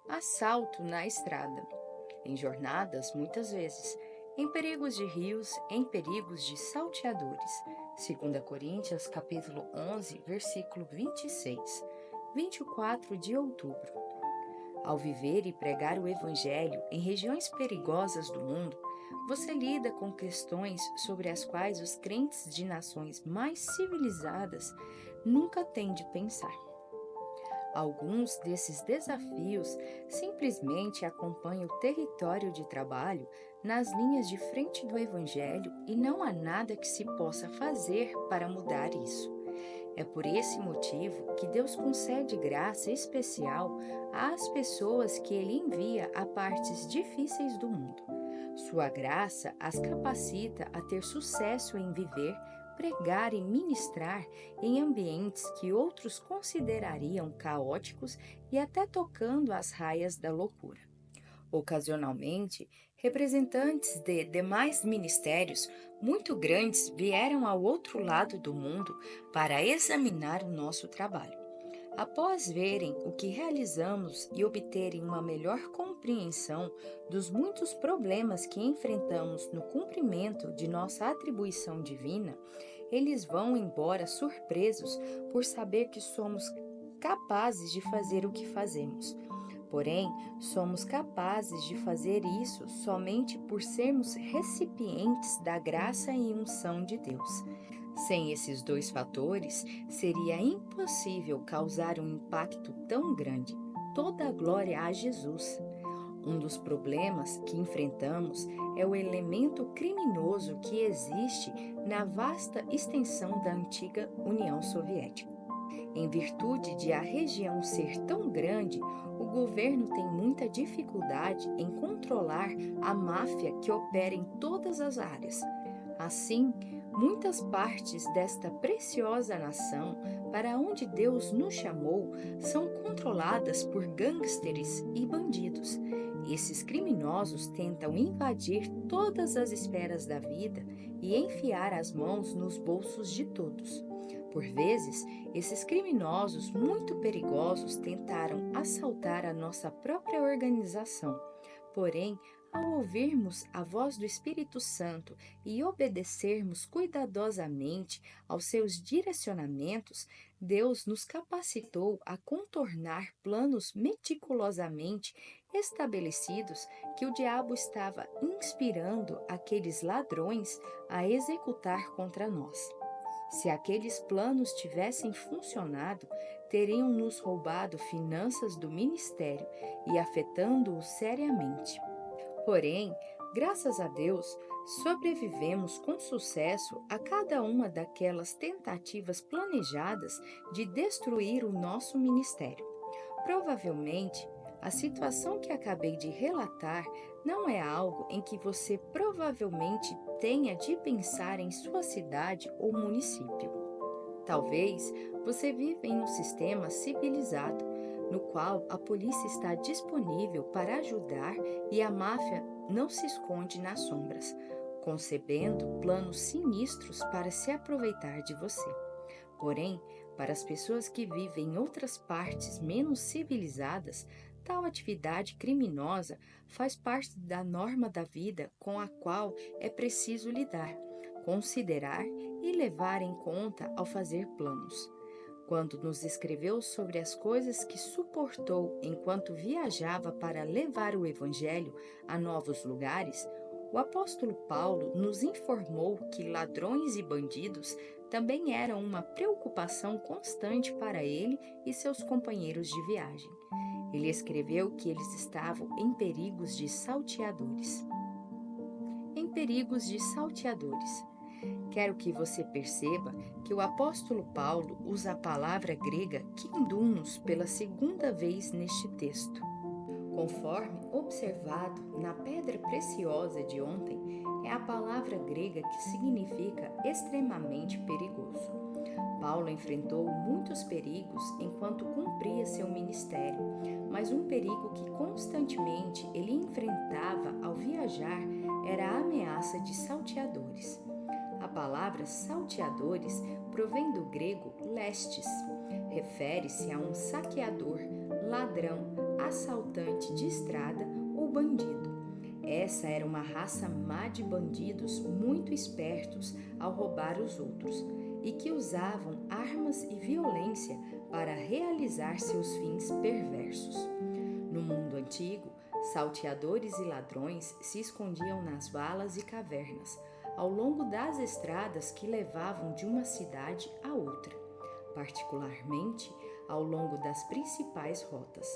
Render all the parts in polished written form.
assalto na estrada, em jornadas muitas vezes, em perigos de rios, em perigos de salteadores. 2 capítulo 11, versículo 26, 24 de outubro. Ao viver e pregar o Evangelho em regiões perigosas do mundo, você lida com questões sobre as quais os crentes de nações mais civilizadas nunca têm de pensar. Alguns desses desafios simplesmente acompanham o território de trabalho nas linhas de frente do Evangelho e não há nada que se possa fazer para mudar isso. É por esse motivo que Deus concede graça especial às pessoas que Ele envia a partes difíceis do mundo. Sua graça as capacita a ter sucesso em viver, pregar e ministrar em ambientes que outros considerariam caóticos e até tocando as raias da loucura. Ocasionalmente, representantes de demais ministérios muito grandes vieram ao outro lado do mundo para examinar o nosso trabalho. Após verem o que realizamos e obterem uma melhor compreensão dos muitos problemas que enfrentamos no cumprimento de nossa atribuição divina, eles vão embora surpresos por saber que somos capazes de fazer o que fazemos. Porém, somos capazes de fazer isso somente por sermos recipientes da graça e unção de Deus. Sem esses dois fatores, seria impossível causar um impacto tão grande. Toda a glória a Jesus. Um dos problemas que enfrentamos é o elemento criminoso que existe na vasta extensão da antiga União Soviética. Em virtude de a região ser tão grande, o governo tem muita dificuldade em controlar a máfia que opera em todas as áreas. Assim, muitas partes desta preciosa nação, para onde Deus nos chamou, são controladas por gangsters e bandidos. Esses criminosos tentam invadir todas as esferas da vida e enfiar as mãos nos bolsos de todos. Por vezes, esses criminosos muito perigosos tentaram assaltar a nossa própria organização. Porém, ao ouvirmos a voz do Espírito Santo e obedecermos cuidadosamente aos seus direcionamentos, Deus nos capacitou a contornar planos meticulosamente estabelecidos que o diabo estava inspirando aqueles ladrões a executar contra nós. Se aqueles planos tivessem funcionado, teriam nos roubado finanças do ministério e afetando-o seriamente. Porém, graças a Deus, sobrevivemos com sucesso a cada uma daquelas tentativas planejadas de destruir o nosso ministério. Provavelmente, a situação que acabei de relatar não é algo em que você provavelmente tenha de pensar em sua cidade ou município. Talvez você viva em um sistema civilizado, no qual a polícia está disponível para ajudar e a máfia não se esconde nas sombras, concebendo planos sinistros para se aproveitar de você. Porém, para as pessoas que vivem em outras partes menos civilizadas, tal atividade criminosa faz parte da norma da vida com a qual é preciso lidar, considerar e levar em conta ao fazer planos. Quando nos escreveu sobre as coisas que suportou enquanto viajava para levar o Evangelho a novos lugares, o apóstolo Paulo nos informou que ladrões e bandidos também eram uma preocupação constante para ele e seus companheiros de viagem. Ele escreveu que eles estavam em perigos de salteadores. Em perigos de salteadores. Quero que você perceba que o apóstolo Paulo usa a palavra grega kindumos pela segunda vez neste texto. Conforme observado na pedra preciosa de ontem, é a palavra grega que significa extremamente perigoso. Paulo enfrentou muitos perigos enquanto cumpria seu ministério, mas um perigo que constantemente ele enfrentava ao viajar era a ameaça de salteadores. A palavra salteadores provém do grego lestes. Refere-se a um saqueador, ladrão, assaltante de estrada ou bandido. Essa era uma raça má de bandidos muito espertos ao roubar os outros e que usavam armas e violência para realizar seus fins perversos. No mundo antigo, salteadores e ladrões se escondiam nas valas e cavernas, ao longo das estradas que levavam de uma cidade a outra, particularmente ao longo das principais rotas.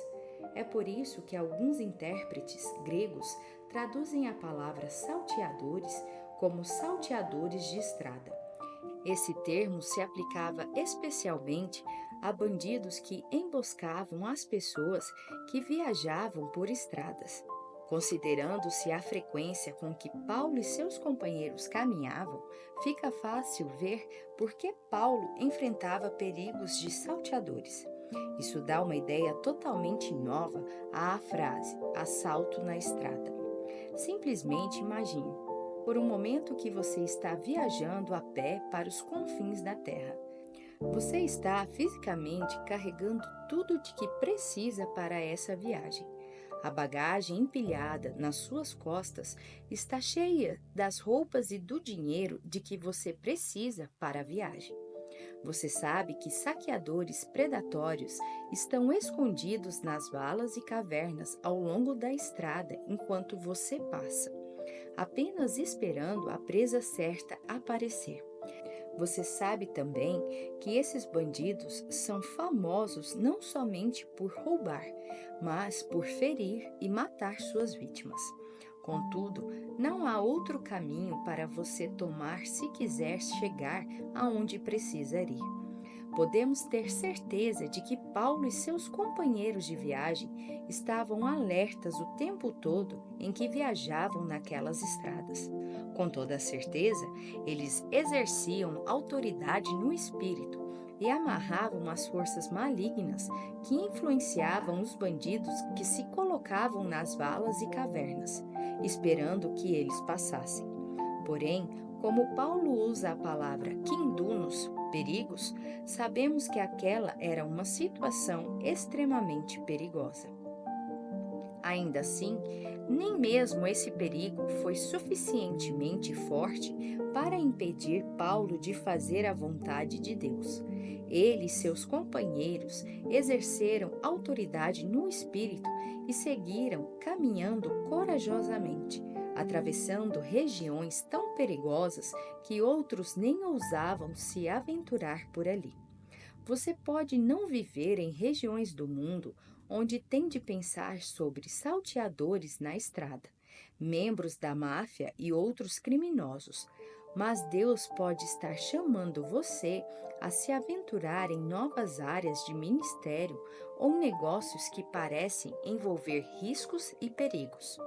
É por isso que alguns intérpretes gregos traduzem a palavra salteadores como salteadores de estrada. Esse termo se aplicava especialmente a bandidos que emboscavam as pessoas que viajavam por estradas. Considerando-se a frequência com que Paulo e seus companheiros caminhavam, fica fácil ver por que Paulo enfrentava perigos de salteadores. Isso dá uma ideia totalmente nova à frase assalto na estrada. Simplesmente imagine, por um momento que você está viajando a pé para os confins da terra. Você está fisicamente carregando tudo de que precisa para essa viagem. A bagagem empilhada nas suas costas está cheia das roupas e do dinheiro de que você precisa para a viagem. Você sabe que saqueadores predatórios estão escondidos nas valas e cavernas ao longo da estrada enquanto você passa, apenas esperando a presa certa aparecer. Você sabe também que esses bandidos são famosos não somente por roubar, mas por ferir e matar suas vítimas. Contudo, não há outro caminho para você tomar se quiser chegar aonde precisa ir. Podemos ter certeza de que Paulo e seus companheiros de viagem estavam alertas o tempo todo em que viajavam naquelas estradas. Com toda certeza, eles exerciam autoridade no espírito e amarravam as forças malignas que influenciavam os bandidos que se colocavam nas valas e cavernas, esperando que eles passassem. Porém, como Paulo usa a palavra quindunos, perigos, sabemos que aquela era uma situação extremamente perigosa. Ainda assim, nem mesmo esse perigo foi suficientemente forte para impedir Paulo de fazer a vontade de Deus. Ele e seus companheiros exerceram autoridade no espírito e seguiram caminhando corajosamente, atravessando regiões tão perigosas que outros nem ousavam se aventurar por ali. Você pode não viver em regiões do mundo onde tem de pensar sobre salteadores na estrada, membros da máfia e outros criminosos, mas Deus pode estar chamando você a se aventurar em novas áreas de ministério ou negócios que parecem envolver riscos e perigos.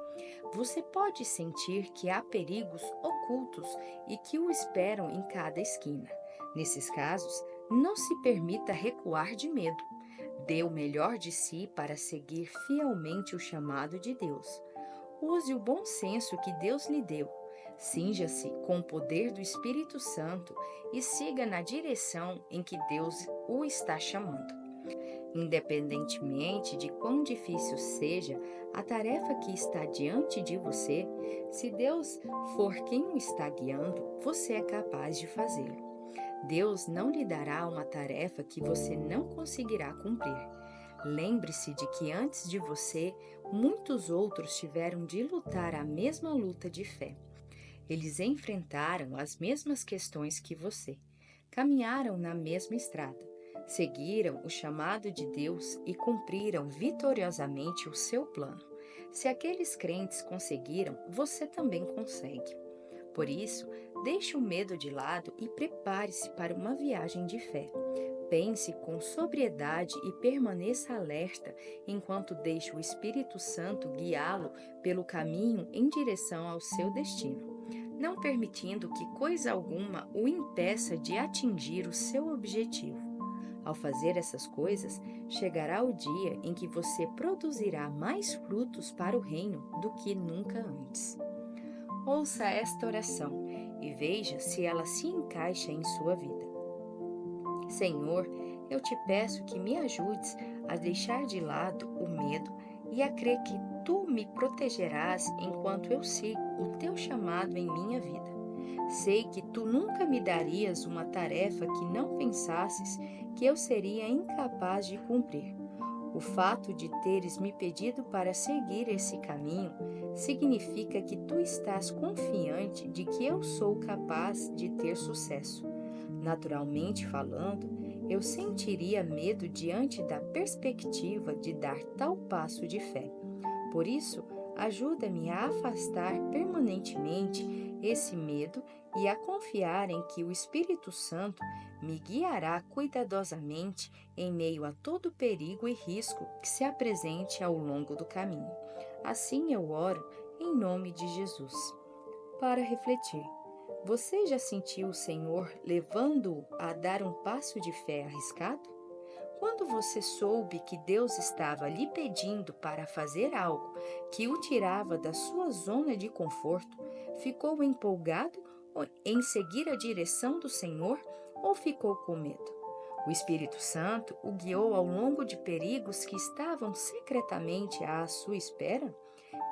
Você pode sentir que há perigos ocultos e que o esperam em cada esquina. Nesses casos, não se permita recuar de medo. Dê o melhor de si para seguir fielmente o chamado de Deus. Use o bom senso que Deus lhe deu. Cinja-se com o poder do Espírito Santo e siga na direção em que Deus o está chamando. Independentemente de quão difícil seja a tarefa que está diante de você, se Deus for quem o está guiando, você é capaz de fazê-lo. Deus não lhe dará uma tarefa que você não conseguirá cumprir. Lembre-se de que antes de você, muitos outros tiveram de lutar a mesma luta de fé. Eles enfrentaram as mesmas questões que você, caminharam na mesma estrada, seguiram o chamado de Deus e cumpriram vitoriosamente o seu plano. Se aqueles crentes conseguiram, você também consegue. Por isso, deixe o medo de lado e prepare-se para uma viagem de fé. Pense com sobriedade e permaneça alerta enquanto deixa o Espírito Santo guiá-lo pelo caminho em direção ao seu destino, não permitindo que coisa alguma o impeça de atingir o seu objetivo. Ao fazer essas coisas, chegará o dia em que você produzirá mais frutos para o reino do que nunca antes. Ouça esta oração e veja se ela se encaixa em sua vida. Senhor, eu te peço que me ajudes a deixar de lado o medo e a crer que tu me protegerás enquanto eu sigo o teu chamado em minha vida. Sei que tu nunca me darias uma tarefa que não pensasses que eu seria incapaz de cumprir. O fato de teres me pedido para seguir esse caminho significa que tu estás confiante de que eu sou capaz de ter sucesso. Naturalmente falando, eu sentiria medo diante da perspectiva de dar tal passo de fé. Por isso, ajuda-me a afastar permanentemente esse medo e a confiar em que o Espírito Santo me guiará cuidadosamente em meio a todo perigo e risco que se apresente ao longo do caminho. Assim eu oro em nome de Jesus. Para refletir, você já sentiu o Senhor levando-o a dar um passo de fé arriscado? Quando você soube que Deus estava lhe pedindo para fazer algo que o tirava da sua zona de conforto, ficou empolgado em seguir a direção do Senhor ou ficou com medo? O Espírito Santo o guiou ao longo de perigos que estavam secretamente à sua espera?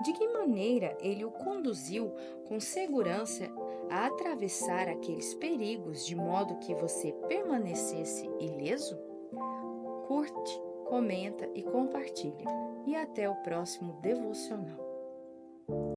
De que maneira ele o conduziu com segurança a atravessar aqueles perigos de modo que você permanecesse ileso? Curte, comenta e compartilha. E até o próximo devocional.